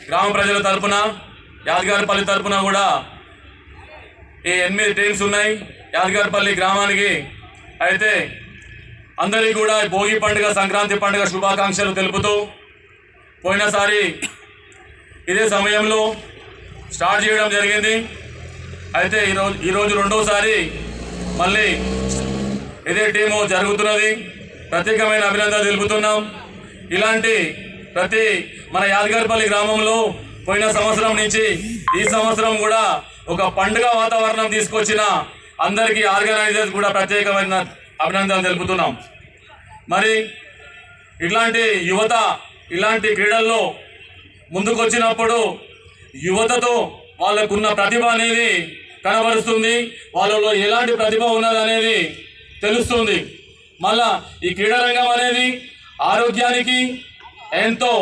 గ్రామ ప్రజల తరపున యాదగిరిపల్లి తరపున కూడా ఈ 8 టీమ్స్ ఉన్నాయి యాదగిరిపల్లి గ్రామానికి. అయితే అందరికీ కూడా భోగి పండుగ, సంక్రాంతి పండుగ శుభాకాంక్షలు తెలుపుతూ పోయినసారి ఇదే సమయంలో స్టార్ట్ చేయడం జరిగింది. అయితే ఈరోజు రెండోసారి మళ్ళీ ఇదే టీము జరుగుతున్నది. ప్రత్యేకమైన అభినందన తెలుపుతున్నాం. ఇలాంటి మన యాదగిరిపల్లి గ్రామంలో పోయిన సంవత్సరం నుంచి ఈ సంవత్సరం కూడా ఒక పండుగ వాతావరణం తీసుకొచ్చిన అందరికీ ఆర్గనైజర్స్ కూడా ప్రత్యేకమైన అభినందనలు తెలుపుతున్నాం. మరి ఇట్లాంటి యువత ఇలాంటి క్రీడల్లో ముందుకొచ్చినప్పుడు యువతతో వాళ్ళకున్న ప్రతిభ అనేది కనబరుస్తుంది. వాళ్ళలో ఎలాంటి ప్రతిభ ఉన్నదనేది తెలుస్తుంది. మళ్ళా ఈ క్రీడారంగం అనేది ఆరోగ్యానికి ఎంతో